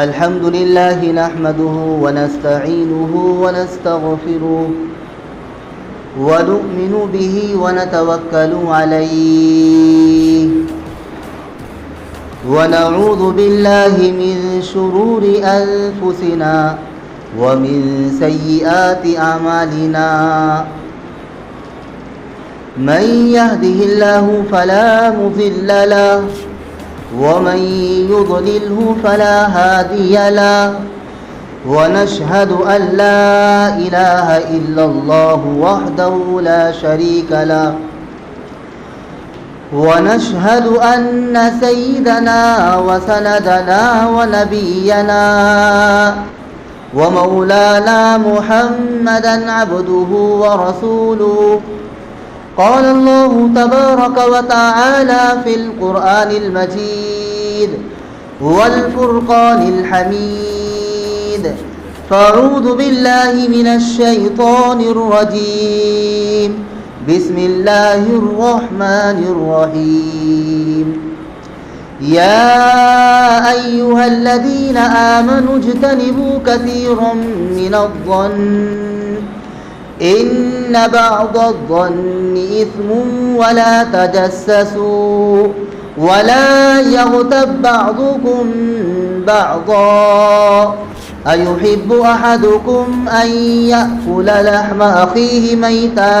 الحمد لله نحمده ونستعينه ونستغفره ونؤمن به ونتوكل عليه ونعوذ بالله من شرور أنفسنا ومن سيئات أعمالنا من يهده الله فلا مضل له ومن يضلله فلا هادي له ونشهد أن لا إله إلا الله وحده لا شريك له ونشهد أن سيدنا وسندنا ونبينا ومولانا محمدا عبده ورسوله قال الله تبارك وتعالى في القرآن المجيد والفرقان الحميد فأعوذ بالله من الشيطان الرجيم بسم الله الرحمن الرحيم يا أيها الذين آمنوا اجتنبوا كثيرا من الظن إن بعض الظن إثم ولا تجسسوا ولا يغتب بعضكم بعضا أيحب أحدكم أن يأكل لحم أخيه ميتا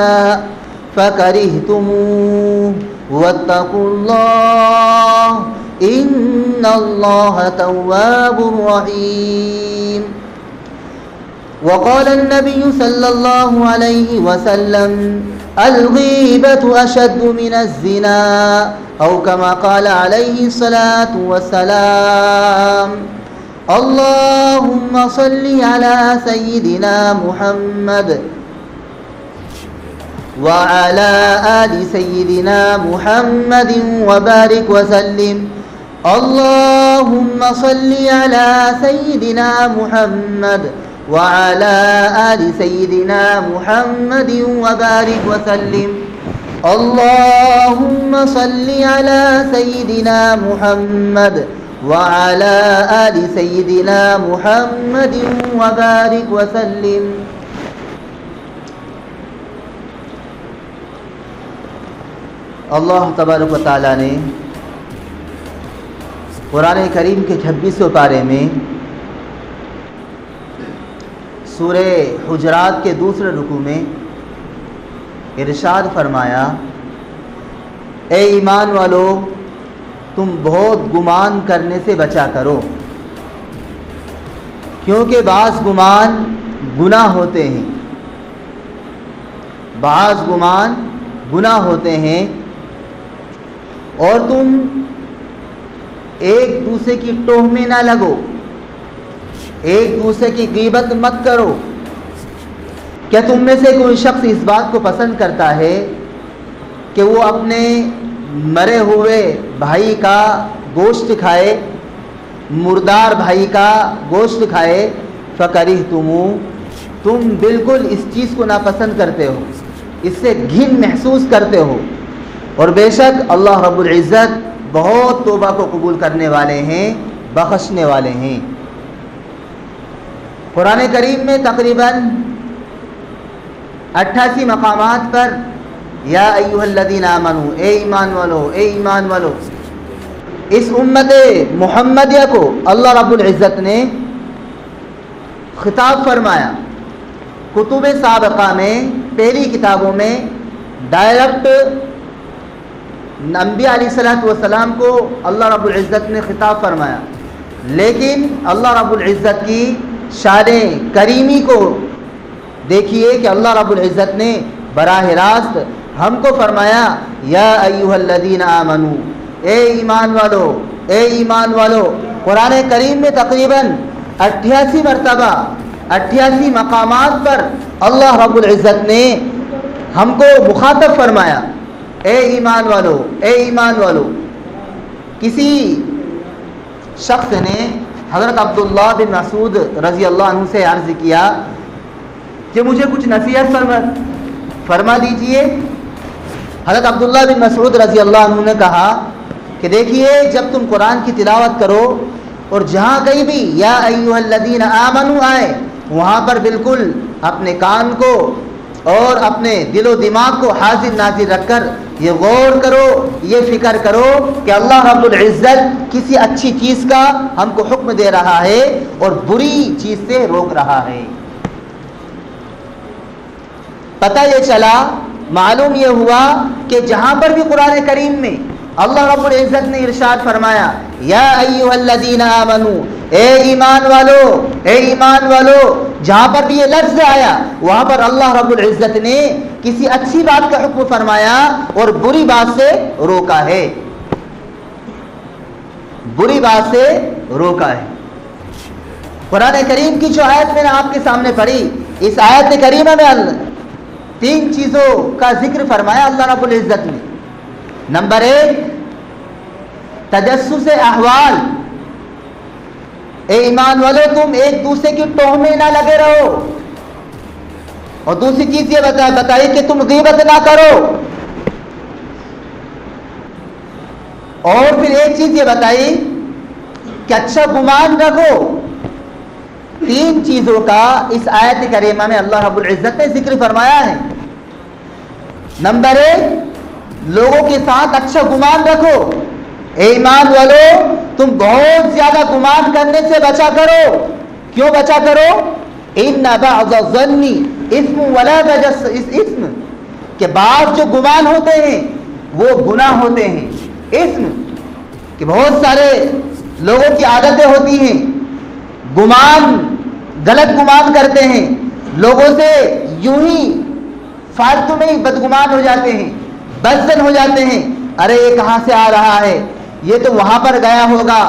فكرهتموه واتقوا الله إن الله تواب رحيم. وقال النبي صلى الله عليه وسلم الغيبة أشد من الزنا أو كما قال عليه الصلاة والسلام. اللهم صل على سيدنا محمد وعلى آل سيدنا محمد وبارك وسلم. اللهم صل على سيدنا محمد وعلى آل سيدنا محمد وبارك وسلم. اللهم صل على سيدنا محمد وعلى آل سيدنا محمد وبارك وسلم. اللہ تبارک و تعالیٰ نے قرآن کریم کے 26ویں پارے میں سورہ حجرات کے دوسرے رکوع میں ارشاد فرمایا اے ایمان والو تم بہت گمان کرنے سے بچا کرو کیونکہ بعض گمان گناہ ہوتے ہیں، بعض گمان گناہ ہوتے ہیں، اور تم ایک دوسرے کی ٹوہ میں نہ لگو، ایک دوسرے کی غیبت مت کرو۔ کیا تم میں سے کوئی شخص اس بات کو پسند کرتا ہے کہ وہ اپنے مرے ہوئے بھائی کا گوشت کھائے، مردار بھائی کا گوشت کھائے؟ فَكَرِهْتُمُوهُ، تم بالکل اس چیز کو ناپسند کرتے ہو، اس سے گھن محسوس کرتے ہو، اور بے شک اللہ رب العزت بہت توبہ کو قبول کرنے والے ہیں، بخشنے والے ہیں۔ قرآن کریم میں تقریباً 88 مقامات پر یا ایھا الذین آمنو، اے ایمان والو، اے ایمان والو، اس امت محمدیہ کو اللہ رب العزت نے خطاب فرمایا۔ کتب سابقہ میں، پہلی کتابوں میں ڈائریکٹ انبیاء علیہ السلام کو اللہ رب العزت نے خطاب فرمایا، لیکن اللہ رب العزت کی شان کریمی کو دیکھیے کہ اللہ رب العزت نے براہ راست ہم کو فرمایا یا ایھا الذین آمنو، اے ایمان والو، اے ایمان والو۔ قرآن کریم میں تقریباً 88 مرتبہ 88 مقامات پر اللہ رب العزت نے ہم کو مخاطب فرمایا اے ایمان والو، اے ایمان والو۔ کسی شخص نے حضرت عبداللہ بن مسعود رضی اللہ عنہ سے عرض کیا کہ مجھے کچھ نصیحت فرما دیجئے۔ حضرت عبداللہ بن مسعود رضی اللہ عنہ نے کہا کہ دیکھیے، جب تم قرآن کی تلاوت کرو اور جہاں کہیں بھی یا ایھا الذین آمنوا آئے وہاں پر بالکل اپنے کان کو اور اپنے دل و دماغ کو حاضر ناظر رکھ کر یہ غور کرو، یہ فکر کرو کہ اللہ رب العزت کسی اچھی چیز کا ہم کو حکم دے رہا ہے اور بری چیز سے روک رہا ہے۔ پتہ یہ چلا، معلوم یہ ہوا کہ جہاں پر بھی قرآن کریم میں اللہ رب العزت نے ارشاد فرمایا یا ایھا الذین آمنو، اے ایمان والو، اے ایمان والو، جہاں پر بھی یہ لفظ آیا وہاں پر اللہ رب العزت نے کسی اچھی بات کا حکم فرمایا اور بری بات سے روکا ہے، بری بات سے روکا ہے۔ قرآن کریم کی جو آیت میں نے آپ کے سامنے پڑھی، اس آیت کریمہ میں تین چیزوں کا ذکر فرمایا اللہ رب العزت نے۔ نمبر 1، تجسس احوال، اے ایمان والو تم ایک دوسرے کی ٹوہ میں نہ لگے رہو، اور دوسری چیز یہ بتائی کہ تم غیبت نہ کرو، اور پھر ایک چیز یہ بتائی کہ اچھا گمان رکھو۔ تین چیزوں کا اس آیت کریمہ میں اللہ رب العزت نے ذکر فرمایا ہے۔ نمبر 1، لوگوں کے ساتھ اچھا گمان رکھو، اے ایمان والو تم بہت زیادہ گمان کرنے سے بچا کرو۔ کیوں بچا کرو؟ ان بعض الظن اثم ولا تجسس، اسم کہ بعض جو گمان ہوتے ہیں وہ گناہ ہوتے ہیں، اسم کہ بہت سارے لوگوں کی عادتیں ہوتی ہیں، گمان، غلط گمان کرتے ہیں، لوگوں سے یوں ہی فالتو میں ہی بدگمان ہو جاتے ہیں، بدظن ہو جاتے ہیں، ارے یہ کہاں سے آ رہا ہے، یہ تو وہاں پر گیا ہوگا،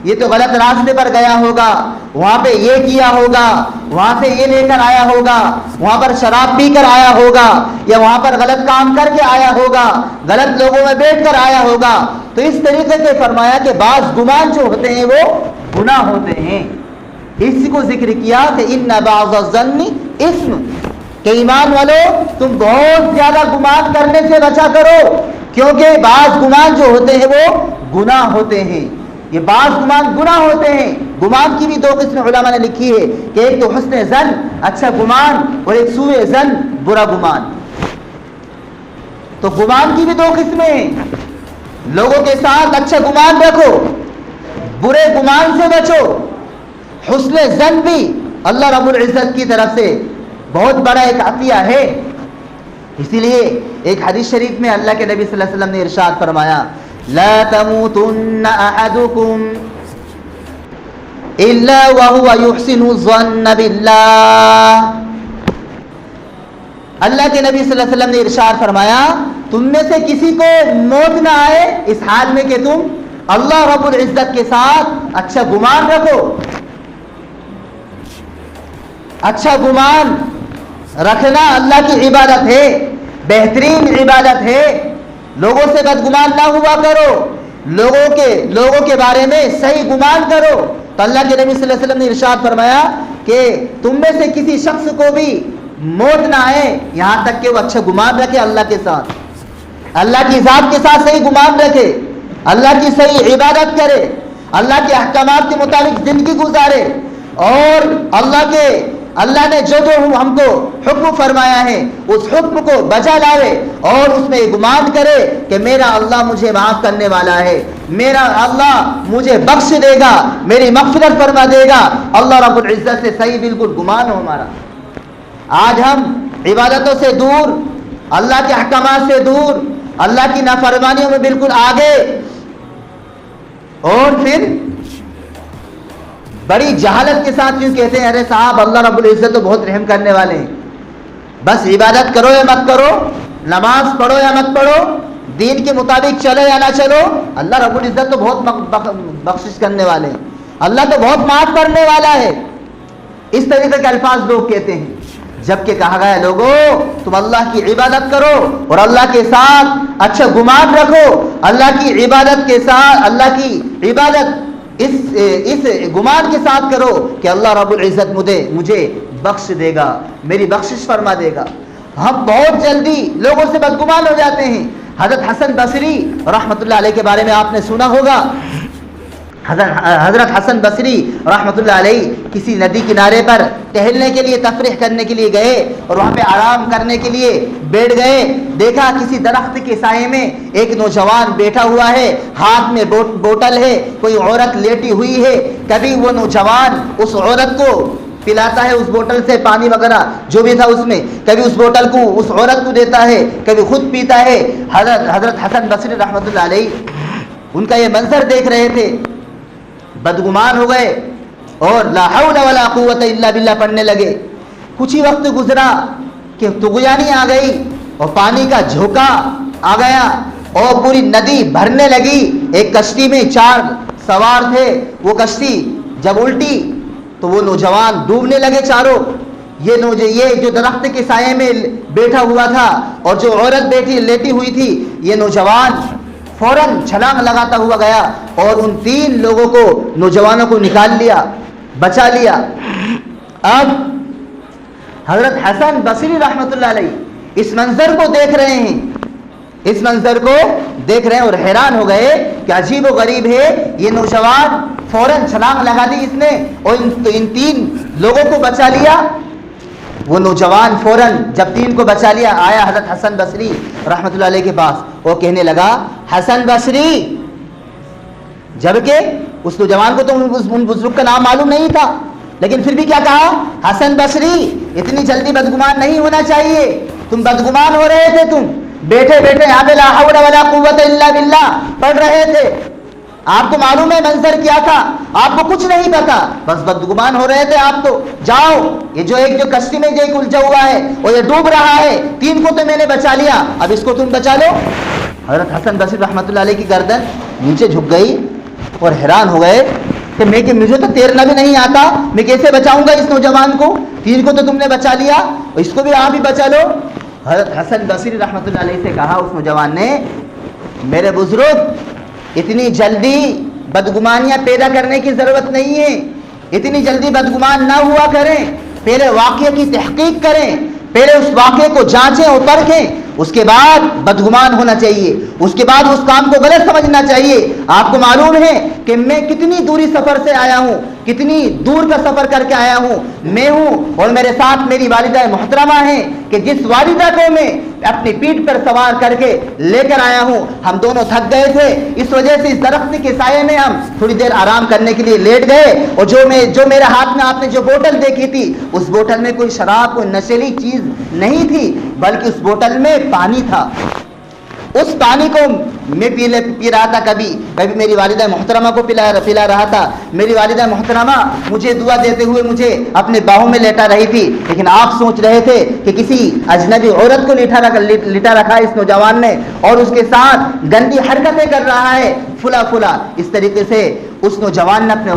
یہ تو غلط راستے پر گیا ہوگا، وہاں پہ یہ کیا ہوگا، وہاں سے یہ لے کر آیا ہوگا، وہاں پر شراب پی کر آیا ہوگا، یا وہاں پر غلط کام کر کے آیا ہوگا، غلط لوگوں میں بیٹھ کر آیا ہوگا۔ تو اس طریقے سے فرمایا کہ بعض گمان جو ہوتے ہیں وہ گناہ ہوتے ہیں۔ اسی کو ذکر کیا کہ ان بعض الظن اسم، کہ ایمان والو تم بہت زیادہ گمان کرنے سے بچا کرو، کیونکہ بعض گمان جو ہوتے ہیں وہ گناہ ہوتے ہیں۔ یہ بعض گمان گناہ ہوتے ہیں۔ گمان کی بھی دو قسم علماء نے لکھی ہے کہ ایک تو حسن ظن، اچھا گمان، اور ایک سوء ظن، برا گمان۔ تو گمان کی بھی دو قسمیں ہیں، لوگوں کے ساتھ اچھا گمان رکھو، برے گمان سے بچو۔ حسن ظن بھی اللہ رب العزت کی طرف سے بہت بڑا ایک عطیہ ہے۔ اسی لیے ایک حدیث شریف میں اللہ کے نبی صلی اللہ علیہ وسلم نے ارشاد فرمایا لا تموتن احدکم الا وهو يحسن الظن بالله۔ اللہ کے نبی صلی اللہ علیہ وسلم نے ارشاد فرمایا تم میں سے کسی کو موت نہ آئے اس حال میں کہ تم اللہ رب العزت کے ساتھ اچھا گمان رکھو۔ اچھا گمان رکھنا اللہ کی عبادت ہے، بہترین عبادت ہے۔ لوگوں سے بدگمان نہ ہوا کرو، لوگوں کے بارے میں صحیح گمان کرو۔ تو اللہ کے نبی صلی اللہ علیہ وسلم نے ارشاد فرمایا کہ تم میں سے کسی شخص کو بھی موت نہ آئے یہاں تک کہ وہ اچھا گمان رکھے اللہ کے ساتھ، اللہ کی ذات کے ساتھ صحیح گمان رکھے، اللہ کی صحیح عبادت کرے، اللہ کے احکامات کے مطابق زندگی گزارے، اور اللہ نے جو ہم کو حکم فرمایا ہے اس حکم کو بجا لاوے، اور اس میں گمان کرے کہ میرا اللہ مجھے معاف کرنے والا ہے، میرا اللہ مجھے بخش دے گا، میری مغفرت فرما دے گا۔ اللہ رب العزت سے صحیح بالکل گمان ہو ہمارا۔ آج ہم عبادتوں سے دور، اللہ کے احکامات سے دور، اللہ کی نافرمانیوں میں بالکل آگے، اور پھر بڑی جہالت کے ساتھ یوں کہتے ہیں ارے صاحب اللہ رب العزت تو بہت رحم کرنے والے ہیں، بس عبادت کرو یا مت کرو، نماز پڑھو یا مت پڑھو، دین کے مطابق چلو یا نہ چلو، اللہ رب العزت تو بہت بخشش کرنے والے ہیں، اللہ تو بہت معاف کرنے والا ہے۔ اس طریقے کے الفاظ لوگ کہتے ہیں، جبکہ کہا گیا لوگوں تم اللہ کی عبادت کرو اور اللہ کے ساتھ اچھا گمان رکھو، اللہ کی عبادت کے ساتھ، اللہ کی عبادت اس گمان کے ساتھ کرو کہ اللہ رب العزت مجھے بخش دے گا، میری بخشش فرما دے گا۔ ہم بہت جلدی لوگوں سے بدگمان ہو جاتے ہیں۔ حضرت حسن بصری رحمۃ اللہ علیہ کے بارے میں آپ نے سنا ہوگا، حضرت حسن بصری رحمۃ اللہ علیہ کسی ندی کنارے پر ٹہلنے کے لیے، تفریح کرنے کے لیے گئے اور وہاں پہ آرام کرنے کے لیے بیٹھ گئے. دیکھا کسی درخت کے سائے میں ایک نوجوان بیٹھا ہوا ہے، ہاتھ میں بوتل ہے، کوئی عورت لیٹی ہوئی ہے. کبھی وہ نوجوان اس عورت کو پلاتا ہے اس بوتل سے پانی وغیرہ جو بھی تھا اس میں، کبھی اس بوتل کو اس عورت کو دیتا ہے، کبھی خود پیتا ہے. حضرت حسن بصری رحمۃ اللہ علیہ ان کا یہ منظر دیکھ رہے تھے، بدگمان ہو گئے اور لا حول ولا قوت الا باللہ پڑھنے لگے. کچھ ہی وقت گزرا کہ طغیانی آ گئی اور پانی کا جھونکا آ گیا اور پوری ندی بھرنے لگی. ایک کشتی میں 4 سوار تھے، وہ کشتی جب الٹی تو وہ نوجوان ڈوبنے لگے چاروں. یہ جو درخت کے سائے میں بیٹھا ہوا تھا اور جو عورت لیٹی ہوئی تھی، یہ نوجوان فوراً چھلانگ لگاتا ہوا گیا اور ان 3 لوگوں کو، نوجوانوں کو نکال لیا، بچا لیا. اب حضرت حسن بصری رحمۃ اللہ علیہ اس منظر کو دیکھ رہے ہیں، اس منظر کو دیکھ رہے ہیں اور حیران ہو گئے کہ عجیب و غریب ہے. یہ نوجوان فوراً چھلانگ لگا دی اس نے اور ان 3 لوگوں کو بچا لیا. وہ نوجوان فوراً جب 3 کو بچا لیا آیا حضرت حسن بصری رحمۃ اللہ علیہ کے پاس. وہ کہنے لگا حسن بصری، جبکہ اس نوجوان کو تو ان بزرگ کا نام معلوم نہیں تھا، لیکن پھر بھی کیا کہا، حسن بصری اتنی جلدی بدگمان نہیں ہونا چاہیے، تم بدگمان ہو رہے تھے، تم بیٹھے بیٹھے یہاں پہ لا حول ولا قوت الا باللہ پڑھ رہے تھے. آپ کو معلوم ہے منظر کیا تھا، آپ کو کچھ نہیں پتا، بس بدگمان ہو رہے تھے آپ تو. جاؤ، یہ جو کشتی میں جو ایک الجھا ہوا ہے اور یہ ڈوب رہا ہے، 3 کو تو میں نے بچا لیا، اب اس کو تم بچا لو. حضرت حسن بصری رحمۃ اللہ علیہ کی گردن نیچے جھک گئی اور حیران ہو گئے کہ مجھے تو تیرنا بھی نہیں آتا، میں کیسے بچاؤں گا اس نوجوان کو؟ 3 کو تو تم نے بچا لیا، اس کو بھی آپ ہی بچا لو. حضرت حسن بصری رحمۃ اللہ علیہ سے کہا اس نوجوان نے، میرے بزرگ اتنی جلدی بدگمانیاں پیدا کرنے کی ضرورت نہیں ہے، اتنی جلدی بدگمان نہ ہوا کریں، پہلے واقعے کی تحقیق کریں، پہلے اس واقعے کو جانچیں اور پرکھیں، اس کے بعد بدگمان ہونا چاہیے، اس کے بعد اس کام کو غلط سمجھنا چاہیے. آپ کو معلوم ہے کہ میں کتنی دوری سفر سے آیا ہوں، کتنی دور کا سفر کر کے آیا ہوں، میں ہوں اور میرے ساتھ میری والدہ محترمہ ہیں کہ جس والدہ کو میں اپنی پیٹھ پر سوار کر کے لے کر آیا ہوں. ہم دونوں تھک گئے تھے، اس وجہ سے اس درخت کے سائے میں ہم تھوڑی دیر آرام کرنے کے لیے لیٹ گئے اور جو میرے ہاتھ میں آپ نے جو بوتل دیکھی تھی، اس بوتل میں کوئی شراب، کوئی نشیلی چیز نہیں تھی، بلکہ اس بوتل میں پانی تھا. اس پانی کو میں پی رہا تھا، کبھی میری والدہ محترمہ کو پلا رہا تھا. میری والدہ محترمہ مجھے دعا دیتے ہوئے مجھے اپنے باہوں میں لیٹا رہی تھی، لیکن آپ سوچ رہے تھے کہ کسی اجنبی عورت کو لٹا رکھا اس نوجوان نے اور اس کے ساتھ گندی حرکتیں کر رہا ہے، فلا. اس طریقے سے اس نوجوان نے اپنے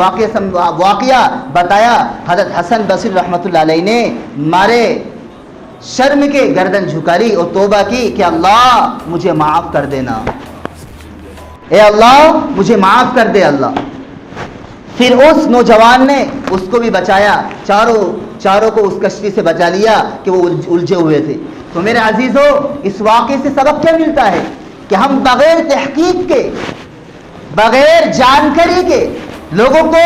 واقعہ بتایا. حضرت حسن بصری رحمۃ اللہ علیہ نے مارے شرم کے گردن جھکاری اور توبہ کی کہ اللہ مجھے معاف کر دینا، اے اللہ مجھے معاف کر دے اللہ. پھر اس نوجوان نے اس کو بھی بچایا، چاروں کو اس کشتی سے بچا لیا کہ وہ الجھے ہوئے تھے. تو میرے عزیزو، اس واقعے سے سبق کیا ملتا ہے کہ ہم بغیر تحقیق کے، بغیر جانکاری کے لوگوں کو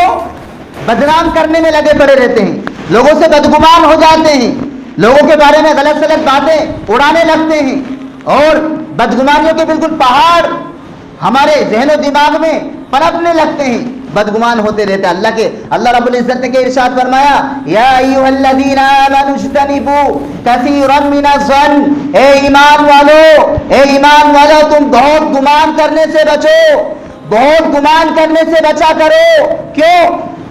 بدنام کرنے میں لگے پڑے رہتے ہیں، لوگوں سے بدگمان ہو جاتے ہیں، لوگوں کے بارے میں غلط باتیں اڑانے لگتے ہیں اور بدگمانیوں کے بالکل پہاڑ ہمارے ذہن و دماغ میں پنپنے لگتے ہیں، بدگمان ہوتے رہتے ہیں. اللہ رب العزت نے ارشاد فرمایا، یا ایھا الذین آمنوا اجتنبوا کثیرا من الظن، اے ایمان والو تم بہت گمان کرنے سے بچو، بہت گمان کرنے سے بچا کرو. کیوں؟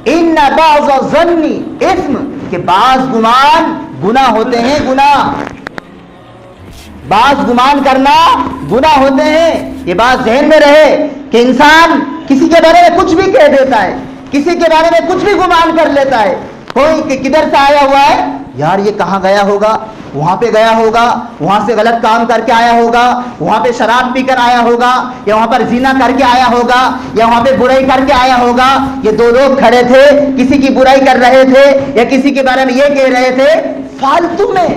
ان بعض الظن اثم، کہ بعض گمان گناہ ہوتے ہیں، بعض گمان کرنا گناہ ہوتے ہیں. یہ بات ذہن میں رہے کہ انسان کسی کے بارے میں کچھ بھی کہہ دیتا ہے، کسی کے بارے میں کچھ بھی گمان کر لیتا ہے. کوئی کہ کدھر سے آیا ہوا ہے، یار یہ کہاں گیا ہوگا، وہاں پہ گیا ہوگا، وہاں سے غلط کام کر کے آیا ہوگا، وہاں پہ شراب پی کر آیا ہوگا، یا وہاں پر زنا کر کے آیا ہوگا، یا وہاں پہ برائی کر کے آیا ہوگا. یہ 2 لوگ کھڑے تھے، کسی کی برائی کر رہے تھے یا کسی کے بارے میں یہ کہہ رہے تھے، فالتو میں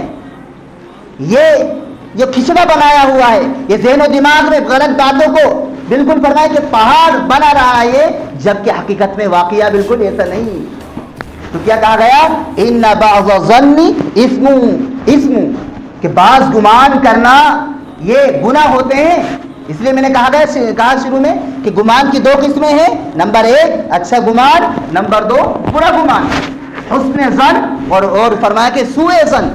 یہ کھچڑا بنایا ہوا ہے، یہ ذہن و دماغ میں غلط باتوں کو بالکل فرمایا کہ پہاڑ بنا رہا ہے یہ، جبکہ حقیقت میں واقعہ بالکل ایسا نہیں۔ تو کیا کہا گیا؟ ان بعض الظن اسم، کہ بعض گمان کرنا یہ گناہ ہوتے ہیں۔ اس لیے میں نے کہا شروع میں کہ گمان کی دو قسمیں ہیں، نمبر 1 اچھا گمان، نمبر 2 برا گمان، حسن ظن اور فرمایا کہ سوء ظن۔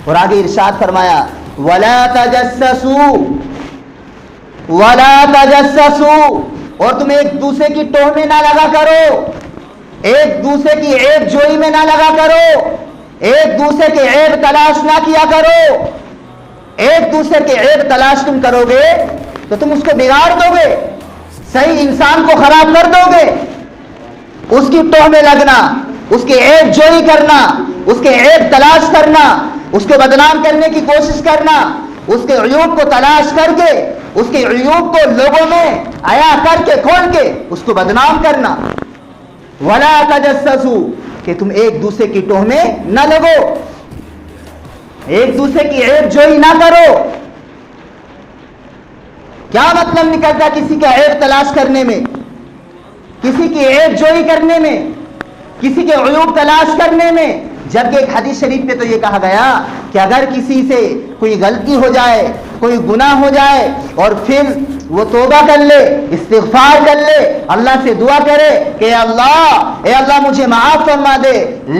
اور آگے ارشاد فرمایا ولا تجسسوا، اور تم ایک دوسرے کی ٹوہمیں نہ لگا کرو، ایک دوسرے کی عیب جوئی میں نہ لگا کرو، ایک دوسرے کے عیب تلاش نہ کیا کرو۔ ایک دوسرے کے عیب تلاش تم کرو گے تو تم اس کو بگاڑ دو گے، صحیح انسان کو خراب کر دو گے۔ اس کی ٹوہمیں لگنا، اس کے عیب جوئی کرنا، اس کے عیب تلاش کرنا، اس کو بدنام کرنے کی کوشش کرنا، اس کے عیوب کو تلاش کر کے، اس کے عیوب کو لوگوں میں عیا کر کے کھول کے اس کو بدنام کرنا۔ ولا تجسسوا، کہ تم ایک دوسرے کی ٹوہمیں نہ لگو، ایک دوسرے کی عیب جوئی نہ کرو۔ کیا مطلب نکلتا کسی کا عیب تلاش کرنے میں، کسی کی عیب جوئی کرنے میں، کسی کے عیوب تلاش کرنے میں؟ جبکہ ایک حدیث شریف میں تو یہ کہا گیا کہ اگر کسی سے کوئی غلطی ہو جائے، کوئی گناہ ہو جائے، اور پھر وہ توبہ کر لے، استغفار کر لے، اللہ سے دعا کرے کہ اے اللہ مجھے معاف فرما دے،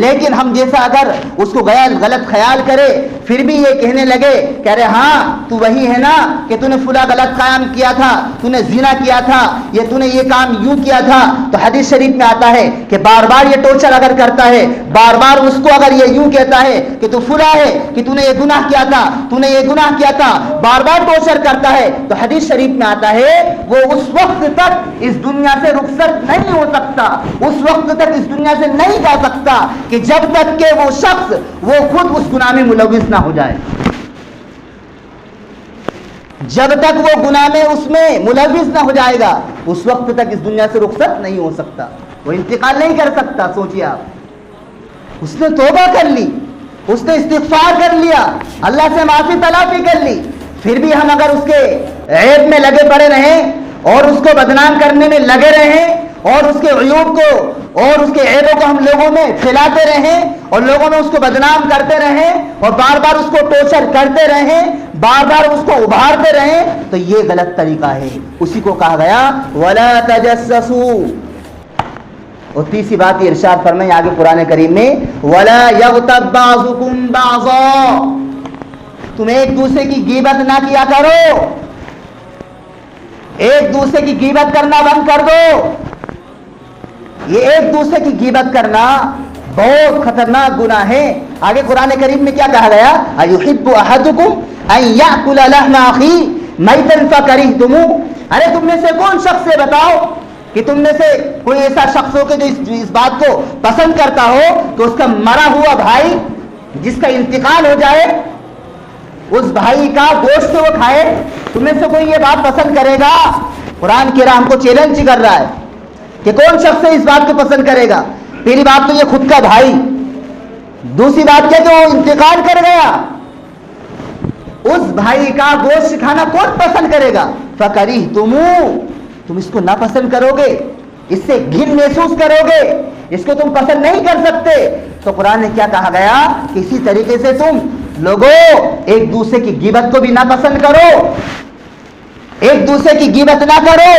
لیکن ہم جیسا اگر اس کو غلط خیال کرے، پھر بھی یہ کہنے لگے کہ ارے ہاں تو وہی ہے نا کہ تو نے فلاں غلط قیام کیا تھا، تو نے زنا کیا تھا، یا تو نے یہ کام یوں کیا تھا، تو حدیث شریف میں آتا ہے کہ بار بار یہ ٹورچر اگر کرتا ہے، بار بار اس کو اگر یہ یوں کہتا ہے کہ تو فلاں ہے، کہ تو نے یہ گناہ کیا تھا، تو نے یہ گناہ کیا تھا، بار بار ٹورچر کرتا ہے، تو حدیث شریف میں آتا ہے وہ اس وقت تک اس دنیا سے رخصت نہیں ہو سکتا، اس وقت تک اس دنیا سے نہیں جا سکتا کہ جب تک کہ وہ شخص وہ خود اس گناہ میں ملوث نہ ہو جائے۔ جب تک وہ گناہ میں اس میں ملوث نہ ہو جائے گا، اس وقت تک اس دنیا سے رخصت نہیں ہو سکتا، وہ انتقال نہیں کر سکتا۔ سوچیے آپ، اس نے توبہ کر لی، اس نے استغفار کر لیا، اللہ سے معافی تلافی کر لی، پھر بھی ہم اگر اس کے عیب میں لگے پڑے رہیں اور اس کو بدنام کرنے میں لگے رہیں اور اس کے عیوب کو اور اس کے عیبوں کو ہم لوگوں میں پھیلاتے رہیں اور لوگوں میں اس کو بدنام کرتے رہیں اور بار بار اس کو ٹورچر کرتے رہیں، بار بار اس کو ابھارتے رہیں، تو یہ غلط طریقہ ہے۔ اسی کو کہا گیا ولا تجسسوا۔ اور تیسری بات یہ ارشاد فرمائے آگے قرآن کریم میں ولا یغتب بعضکم بعضا، تم ایک دوسرے کی غیبت نہ کیا کرو، ایک دوسرے کی غیبت کرنا بند کر دو۔ یہ ایک دوسرے کی غیبت کرنا بہت خطرناک گناہ ہے۔ آگے قرآن کریم میں کیا کہا گیا؟ ایحب احدکم ان یاکل لحم اخیہ میتا فکرہتموہ، ارے تم میں سے کون شخص ہے بتاؤ کہ تم میں سے کوئی ایسا شخص ہو کہ جو اس بات کو پسند کرتا ہو کہ اس کا مرا ہوا بھائی جس کا انتقال ہو جائے، اس بھائی کا گوشت وہ کھائے؟ تم میں سے کوئی یہ بات پسند کرے گا؟ قرآن کی راہ ہم کو چیلنج کر رہا ہے کہ کون شخص اس بات کو پسند کرے گا؟ پہلی بات تو یہ خود کا بھائی، دوسری بات کیا کہ وہ انتقال کر گیا، اس بھائی کا گوشت کھانا کون پسند کرے گا؟ فکرہتموہ، تم اس کو ناپسند کرو گے، اس سے گھن محسوس کرو گے، اس کو تم پسند نہیں کر سکتے۔ تو قرآن نے کیا کہا گیا کہ اسی طریقے سے تم لوگوں ایک دوسرے کی غیبت کو بھی نہ پسند کرو، ایک دوسرے کی غیبت نہ کرو۔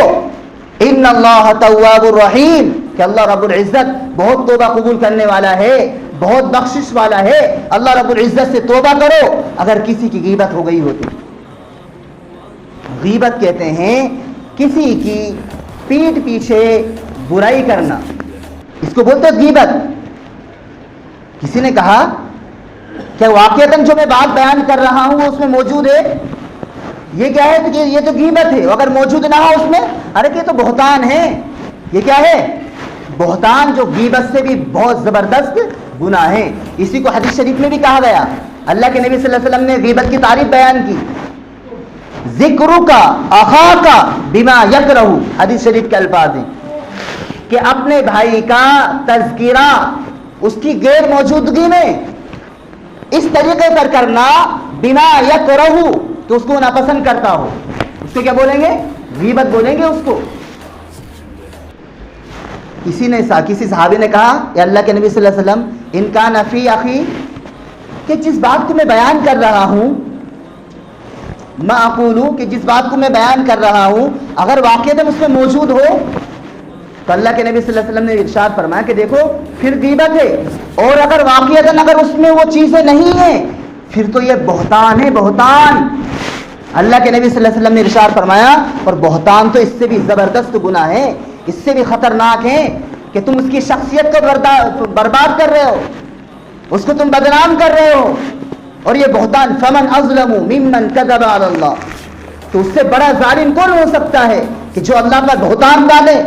ان اللہ تواب الرحیم، کہ اللہ رب العزت بہت توبہ قبول کرنے والا ہے، بہت بخشش والا ہے۔ اللہ رب العزت سے توبہ کرو اگر کسی کی غیبت ہو گئی ہو تو۔ غیبت کہتے ہیں کسی کی پیٹھ پیچھے برائی کرنا، اس کو بولتے غیبت۔ کسی نے کہا کہ واقعتاً جو میں بات بیان کر رہا ہوں وہ اس میں موجود ہے، یہ کیا ہے؟ تو یہ تو غیبت ہے، اگر موجود نہ ہو اس میں، ارے یہ تو بہتان ہے۔ یہ کیا ہے؟ بہتان، جو غیبت سے بھی بہت زبردست گناہ ہے۔ اسی کو حدیث شریف میں بھی کہا گیا، اللہ کے نبی صلی اللہ علیہ وسلم نے غیبت کی تعریف بیان کی، ذکرک اخاک بما یکرہ، حدیث شریف کے الفاظ ہیں کہ اپنے بھائی کا تذکرہ اس کی غیر موجودگی میں اس طریقے پر کرنا، بما یکرہ، تو اس کو ناپسند کرتا ہو، اس کو کیا بولیں گے؟ غیبت بولیں گے اس کو؟ کسی صحابی نے کہا اے اللہ کے نبی صلی اللہ علیہ وسلم ان کان فی اخی، کہ جس بات کو میں بیان کر رہا ہوں، ما اقولو، کہ جس بات کو میں بیان کر رہا ہوں اگر واقعتاً اس میں موجود ہو، تو اللہ کے نبی صلی اللہ علیہ وسلم نے ارشاد فرمایا کہ دیکھو پھر غیبت ہے، اور اگر واقعتاً اگر اس میں وہ چیزیں نہیں ہیں پھر تو یہ بہتان ہے، بہتان۔ اللہ کے نبی صلی اللہ علیہ وسلم نے ارشاد فرمایا اور بہتان تو اس سے بھی زبردست گناہ ہے، اس سے بھی خطرناک ہے کہ تم اس کی شخصیت کو برباد کر رہے ہو، اس کو تم بدنام کر رہے ہو، اور یہ بہتان فمن اظلم ممن کذب علی اللہ، تو اس سے بڑا ظالم کون ہو سکتا ہے کہ جو اللہ پر بہتان ڈالے،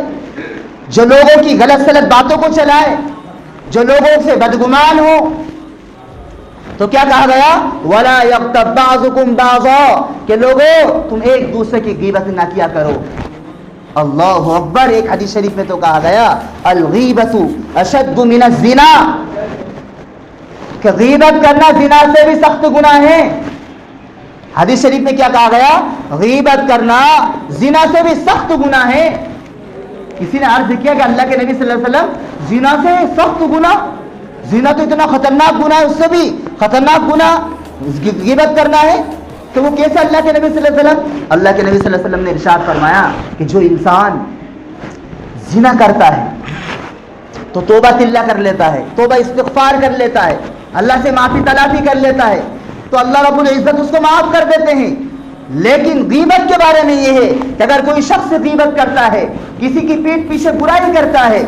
جو لوگوں کی غلط سلط باتوں کو چلائے، جو لوگوں سے بدگمان ہو۔ تو کیا کہا گیا؟ وَلَا يَغْتَبْ بَعْضُكُمْ بَعْضًا، کہ لوگوں تم ایک دوسرے کی غیبت نہ کیا کرو۔ اللہ اکبر۔ ایک حدیث شریف میں تو کہا گیا الغیبۃ اشد من الزنا، کہ غیبت کرنا زنا سے بھی سخت گناہ ہے۔ حدیث شریف میں کیا کہا گیا؟ غیبت کرنا زنا سے بھی سخت گناہ ہے۔ کسی نے عرض کیا کہ اللہ کے نبی صلی اللہ علیہ وسلم زنا سے سخت گناہ، زنا تو اتنا خطرناک گناہ ہے، اس سے بھی خطرناک گناہ غیبت کرنا ہے، تو وہ کیسے اللہ کے نبی صلی اللہ علیہ وسلم؟ اللہ کے نبی صلی اللہ علیہ وسلم نے ارشاد فرمایا کہ جو انسان زنا کرتا ہے تو توبہ تلہ کر لیتا ہے، توبہ استغفار کر لیتا ہے، اللہ سے معافی طلبی کر لیتا ہے، تو اللہ رب العزت اس کو معاف کر دیتے ہیں۔ لیکن غیبت کے بارے میں یہ ہے کہ اگر کوئی شخص غیبت کرتا ہے، کسی کی پیٹھ پیچھے برائی کرتا ہے،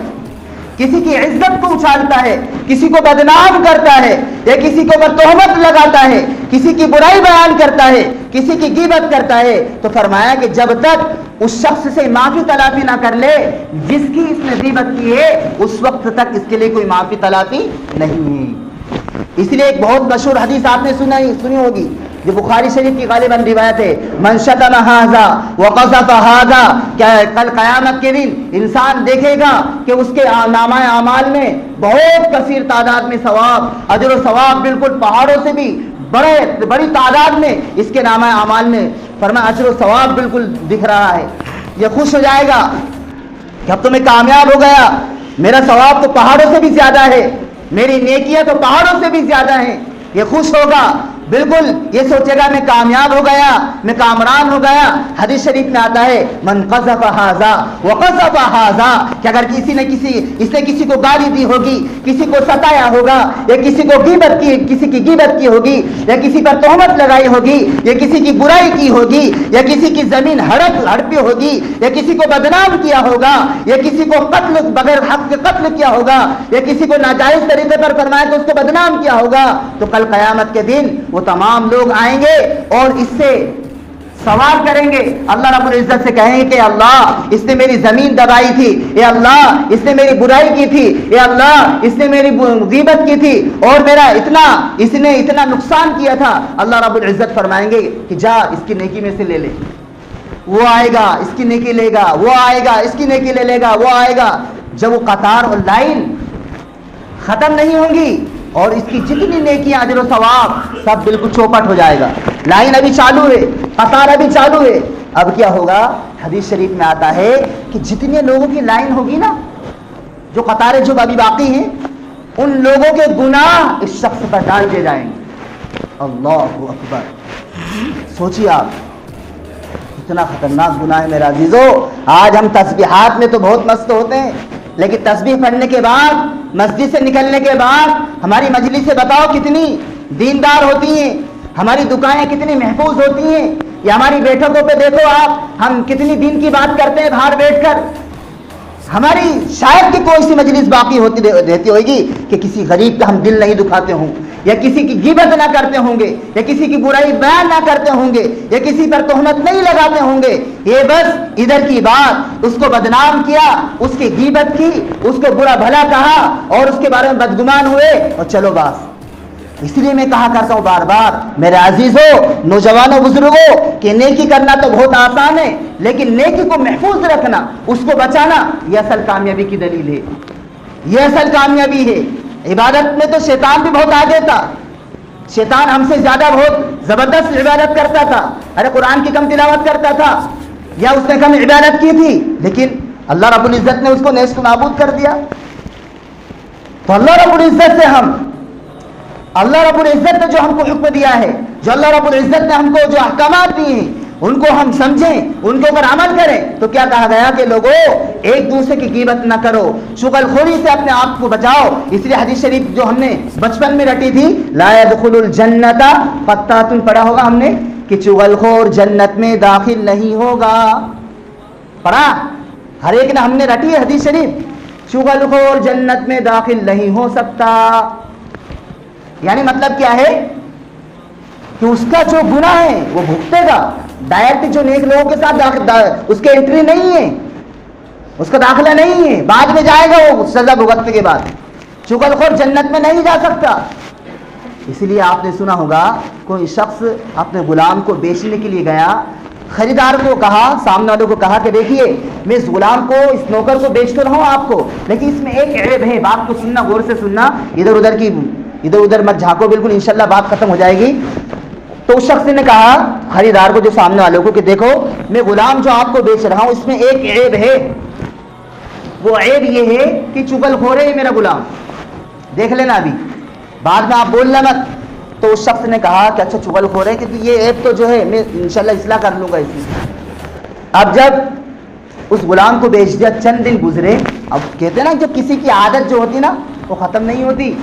کسی کی عزت کو اچھالتا ہے، کسی کو بدنام کرتا ہے، یا کسی کے اوپر تہمت لگاتا ہے، کسی کی برائی بیان کرتا ہے، کسی کی غیبت کرتا ہے، تو فرمایا کہ جب تک اس شخص سے معافی طلبی نہ کر لے جس کی اس نے غیبت کی ہے، اس وقت تک اس کے لیے کوئی معافی طلبی نہیں ہے۔ اس لیے ایک بہت مشہور حدیث آپ نے سنی ہوگی، جو بخاری شریف کی غالباً روایت ہے، من شتم ھذا وقذف ھذا، کیا کل قیامت کے دن انسان دیکھے گا کہ اس کے نامہ اعمال میں بہت کثیر تعداد میں ثواب، اجر و ثواب بالکل پہاڑوں سے بھی بڑی تعداد میں اس کے نامہ اعمال میں فرمایا اجر و ثواب بالکل دکھ رہا ہے۔ یہ خوش ہو جائے گا کہ اب تو میں کامیاب ہو گیا، میرا ثواب تو پہاڑوں سے بھی زیادہ ہے، میری نیکیاں تو پہاڑوں سے بھی زیادہ ہیں۔ یہ خوش ہوگا، بالکل یہ سوچے گا میں کامیاب ہو گیا، میں کامران ہو گیا۔ حدیث شریف میں آتا ہے من قذف ھذا وقذف ھذا، کہ اگر اس نے کسی کو گالی دی ہوگی، کسی کو ستایا ہوگا، یا کسی کی غیبت کی ہوگی، یا کسی پر تہمت لگائی ہوگی، یا کسی کی برائی کی ہوگی، یا کسی کی زمین ہڑپی ہوگی، یا کسی کو بدنام کیا ہوگا، یا کسی کو بغیر حق کے قتل کیا ہوگا، یا کسی کو ناجائز طریقے پر فرمایا تو اس کو بدنام کیا ہوگا، تو کل قیامت کے دن وہ تمام لوگ آئیں گے اور اس سے سوال کریں گے، اللہ رب العزت سے کہیں گے کہ اللہ اس نے میری زمین دبائی تھی، اے اللہ اس نے میری برائی کی تھی، اے اللہ اس نے میری غیبت کی تھی، اور اس نے اتنا نقصان کیا تھا۔ اللہ رب العزت فرمائیں گے کہ جا اس کی نیکی میں سے لے لے، وہ آئے گا اس کی نیکی لے گا، وہ آئے گا اس کی نیکی لے لے گا، وہ آئے گا۔ جب وہ قطار اور لائن ختم نہیں ہوں گی اور اس کی جتنی نیکیاں اجر و ثواب سب بالکل چوپٹ ہو جائے گا۔ لائن ابھی چالو ہے، قطار ابھی چالو ہے، اب کیا ہوگا؟ حدیث شریف میں آتا ہے کہ جتنے لوگوں کی لائن ہوگی نا، جو قطاریں جو ابھی باقی ہیں، ان لوگوں کے گناہ اس شخص پر ڈال دیے جائیں گے۔ اللہ اکبر۔ سوچیے آپ اتنا خطرناک گناہ ہے میرے عزیزو۔ آج ہم تسبیحات میں تو بہت مست ہوتے ہیں، لیکن تسبیح پڑھنے کے بعد، مسجد سے نکلنے کے بعد ہماری مجلس سے بتاؤ کتنی دیندار ہوتی ہیں، ہماری دکانیں کتنی محفوظ ہوتی ہیں، یا ہماری بیٹھکوں پہ دیکھو آپ، ہم کتنی دین کی بات کرتے ہیں باہر بیٹھ کر۔ ہماری شاید کہ کوئی سی مجلس باقی ہوتی رہتی ہوگی کہ کسی غریب کا ہم دل نہیں دکھاتے ہوں، یا کسی کی غیبت نہ کرتے ہوں گے، یا کسی کی برائی بیان نہ کرتے ہوں گے، یا کسی پر تہمت نہیں لگاتے ہوں گے۔ یہ بس ادھر کی بات، اس کو بدنام کیا، اس کی غیبت کی، اس کو برا بھلا کہا اور اس کے بارے میں بدگمان ہوئے اور چلو بس۔ اس لیے میں کہا کرتا ہوں بار بار میرے عزیزوں، نوجوانوں، بزرگوں، کہ نیکی کرنا تو بہت آسان ہے، لیکن نیکی کو محفوظ رکھنا، اس کو بچانا، یہ اصل کامیابی کی دلیل ہے، یہ اصل کامیابی ہے۔ عبادت میں تو شیطان بھی بہت آگے تھا، شیطان ہم سے زیادہ بہت زبردست عبادت کرتا تھا، ارے قرآن کی کم تلاوت کرتا تھا، یا اس نے کم عبادت کی تھی، لیکن اللہ رب العزت نے اس کو نیست و نابود کر دیا. تو اللہ رب العزت سے اللہ رب العزت نے جو ہم کو حکم دیا ہے، جو اللہ رب العزت نے ہم کو جو احکامات دیے ہیں، ان کو ہم سمجھیں، ان کے اوپر عمل کریں. تو کیا کہا گیا کہ لوگوں ایک دوسرے کی غیبت نہ کرو، چغل خوری سے اپنے آپ کو بچاؤ. اس لیے حدیث شریف جو ہم نے بچپن میں رٹی تھی، لا يدخل الجنت قطات، پڑھا ہوگا ہم نے کہ چغل خور جنت میں داخل نہیں ہوگا. پڑھا ہر ایک نے، ہم نے رٹی ہے حدیث شریف، چغل خور جنت میں داخل نہیں ہو سکتا. یعنی مطلب کیا ہے کہ اس کا جو گناہ ہے وہ بھگتے گا. ڈائریکٹ جو نیک لوگوں کے ساتھ اس کے انٹری نہیں ہے، اس کا داخلہ نہیں ہے، بعد میں جائے گا وہ سزا بھگتنے کے بعد. چغل خور جنت میں نہیں جا سکتا. اسی لیے آپ نے سنا ہوگا کوئی شخص اپنے غلام کو بیچنے کے لیے گیا، خریدار کو کہا، سامنے والوں کو کہا کہ دیکھیے میں اس غلام کو، اس نوکر کو بیچ تو رہا ہوں آپ کو، لیکن اس میں ایک عیب ہے. بات کو سننا، غور سے سننا، ادھر ادھر مت جھانکو، بالکل انشاءاللہ بات ختم ہو جائے گی. تو اس شخص نے کہا خریدار کو، جو سامنے والوں کو، کہ دیکھو میں غلام جو آپ کو بیچ رہا ہوں اس میں ایک عیب ہے. وہ عیب یہ ہے کہ چغل خور ہے میرا غلام، دیکھ لینا ابھی، بعد میں آپ بولنا مت. تو اس شخص نے کہا کہ اچھا چغل خور ہے، کہ یہ عیب تو جو ہے میں انشاءاللہ اصلاح کر لوں گا اس کی. اب جب اس غلام کو بیچ دیا، چند دن گزرے. اب کہتے ہیں نا جب کسی کی عادت جو ہوتی نا وہ ختم نہیں ہوتی،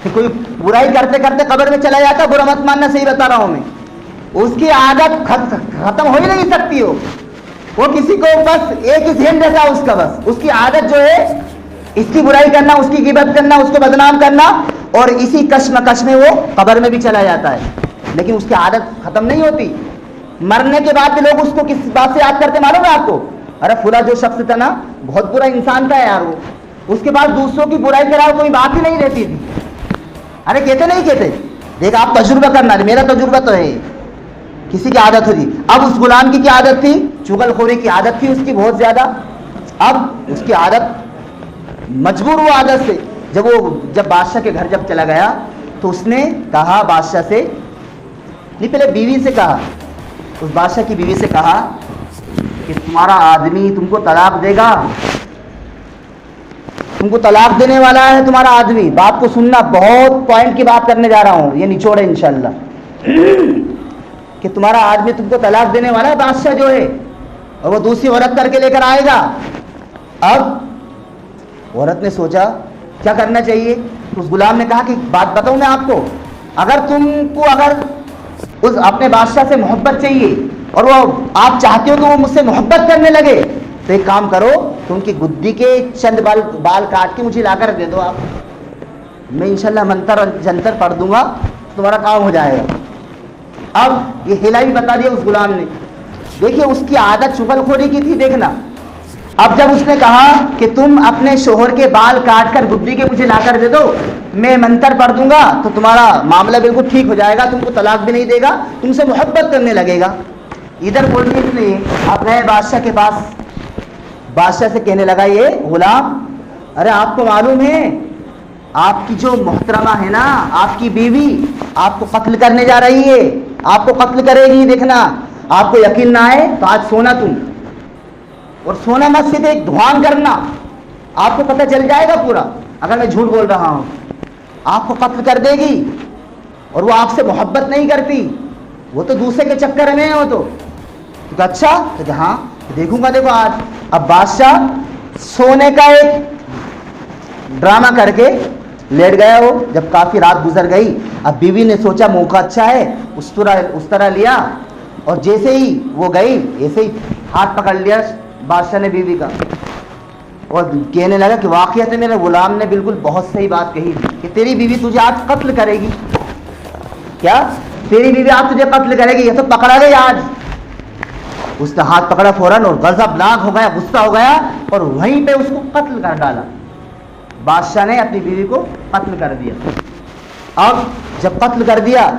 کہ کوئی برائی کرتے کرتے قبر میں چلا جاتا، برا مت ماننا، صحیح بتا رہا ہوں میں، اس کی عادت ختم ہو ہی نہیں سکتی ہو. وہ کسی کو بس ایک ہی ذہن رہتا ہے اس کا، بس اس کی عادت جو ہے اس کی برائی کرنا، اس کی غیبت کرنا، اس کو بدنام کرنا، اور اسی کشمکش میں وہ قبر میں بھی چلا جاتا ہے. لیکن اس کی عادت ختم نہیں ہوتی. مرنے کے بعد بھی لوگ اس کو کس بات سے یاد کرتے معلوم ہے آپ کو؟ ارے فلاں جو شخص تھا نا بہت برا انسان تھا یار، وہ اس کے بعد دوسروں کی برائی کرا کوئی بات ہی نہیں رہتی تھی. ارے کہتے نہیں کہتے؟ دیکھ آپ تجربہ کرنا، میرا تجربہ تو ہے. کسی کی عادت ہوتی. اب اس غلام کی کیا عادت تھی؟ چغل خوری کی عادت تھی اس کی بہت زیادہ. اب اس کی عادت مجبور ہوا عادت سے. جب بادشاہ کے گھر جب چلا گیا تو اس نے کہا بادشاہ سے، نہیں پہلے بیوی سے کہا، اس بادشاہ کی بیوی سے کہا کہ تمہارا آدمی تم کو طلاق دے گا، تم کو طلاق دینے والا ہے تمہارا آدمی. بات کو سننا، بہت پوائنٹ کی بات کرنے جا رہا ہوں، یہ نچوڑ ہے انشاءاللہ. کہ تمہارا آدمی تم کو طلاق دینے والا ہے بادشاہ جو ہے، اور وہ دوسری عورت کر کے لے کر آئے گا. اب عورت نے سوچا کیا کرنا چاہیے. اس غلام نے کہا کہ بات بتاؤں میں آپ کو، اگر تم کو اس اپنے بادشاہ سے محبت چاہیے اور وہ آپ چاہتے ہو کہ وہ مجھ سے محبت کرنے لگے، تو ایک کام کرو، تم کی گدی کے چند بال کاٹ کے مجھے لا کر دے دو، آپ میں انشاءاللہ منتر اور جنتر پڑھ دوں گا، تمہارا کام ہو جائے گا. اب یہ ہلا بھی بتا دیا اس غلام نے. دیکھیے اس کی عادت چغل خوری کی تھی، دیکھنا. اب جب اس نے کہا کہ تم اپنے شوہر کے بال کاٹ کر گدی کے مجھے لا کر دے دو، میں منتر پڑھ دوں گا تو تمہارا معاملہ بالکل ٹھیک ہو جائے گا، تم کو طلاق بھی نہیں دے گا، تم سے محبت کرنے لگے گا. ادھر بولنے اس لیے آپ گئے بادشاہ کے پاس. بادشاہ سے کہنے لگا یہ غلام، ارے آپ کو معلوم ہے آپ کی جو محترمہ ہے نا، آپ کی بیوی آپ کو قتل کرنے جا رہی ہے، آپ کو قتل کرے گی. دیکھنا آپ کو یقین نہ آئے تو آج سونا تم، اور سونا مت صرف ایک دھوان کرنا، آپ کو پتہ چل جائے گا پورا اگر میں جھوٹ بول رہا ہوں. آپ کو قتل کر دے گی، اور وہ آپ سے محبت نہیں کرتی، وہ تو دوسرے کے چکر میں ہے. وہ تو اچھا کہ ہاں دیکھوں گا. دیکھو آج اب بادشاہ سونے کا ایک ڈرامہ کر کے لیٹ گیا. وہ جب کافی رات گزر گئی، اب بیوی نے سوچا موقع اچھا ہے، اس طرح لیا، اور جیسے ہی وہ گئی ایسے ہی ہاتھ پکڑ لیا بادشاہ نے بیوی کا، اور کہنے لگا کہ واقعات میرے غلام نے بالکل بہت صحیح بات کہی کہ تیری بیوی تجھے آج قتل کرے گی. کیا تیری بیوی آج تجھے قتل کرے گی؟ یہ تو پکڑا گئی آج. اس نے ہاتھ پکڑا فوراً اور غضب ناک ہو گیا، غصہ ہو گیا، اور وہیں پہ اس کو قتل کر ڈالا. بادشاہ نے اپنی بیوی کو قتل کر دیا. اب جب قتل کر دیا،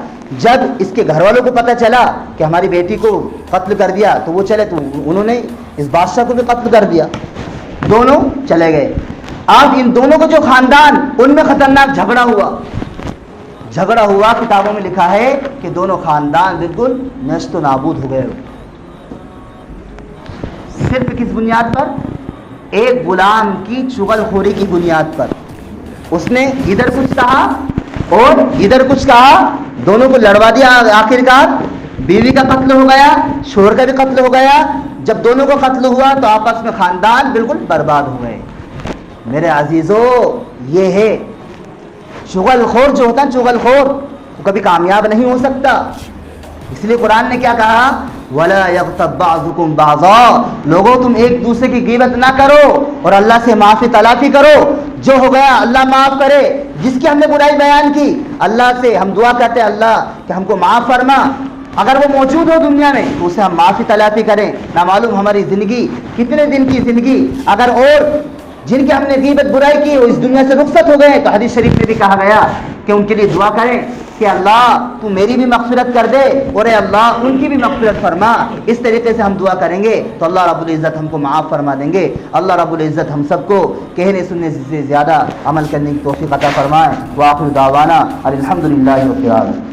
جب اس کے گھر والوں کو پتہ چلا کہ ہماری بیٹی کو قتل کر دیا، تو وہ چلے، تو انہوں نے اس بادشاہ کو بھی قتل کر دیا. دونوں چلے گئے. اب ان دونوں کو جو خاندان، ان میں خطرناک جھگڑا ہوا. کتابوں میں لکھا ہے کہ دونوں خاندان بالکل نیست و نابود ہو گئے. صرف کس بنیاد پر؟ ایک غلام کی چغل خوری کی بنیاد پر. اس نے ادھر کچھ کہا اور ادھر کچھ کہا، دونوں کو لڑوا دیا. آخر کار بیوی کا قتل ہو گیا، شوہر کا بھی قتل ہو گیا. جب دونوں کو قتل ہوا تو آپس میں خاندان بالکل برباد ہو گئے. میرے عزیزو، یہ ہے چغل خور. جو ہوتا ہے چغل خور وہ کبھی کامیاب نہیں ہو سکتا. اس لیے قرآن نے کیا کہا؟ وَلَا يَغْتَبْ بَعْضُكُمْ بَعْضًا. لوگوں تم ایک دوسرے کی غیبت نہ کرو اور اللہ سے معافی تلافی کرو. جو ہو گیا اللہ معاف کرے. جس کی ہم نے برائی بیان کی، اللہ سے ہم دعا کرتے ہیں اللہ کہ ہم کو معاف فرما. اگر وہ موجود ہو دنیا میں تو اسے ہم معافی تلافی کریں. نہ معلوم ہماری زندگی کتنے دن کی زندگی. اگر اور جن کی ہم نے غیبت برائی کی وہ اس دنیا سے رخصت ہو گئے تو حدیث شریف میں بھی کہا گیا کہ ان کے لیے دعا کریں کہ اللہ تو میری بھی مغفرت کر دے اور اے اللہ ان کی بھی مغفرت فرما. اس طریقے سے ہم دعا کریں گے تو اللہ رب العزت ہم کو معاف فرما دیں گے. اللہ رب العزت ہم سب کو کہنے سننے سے زیادہ عمل کرنے کی توفیق عطا فرمائے. وآخر دعوانا الحمدللہ رب العالمین.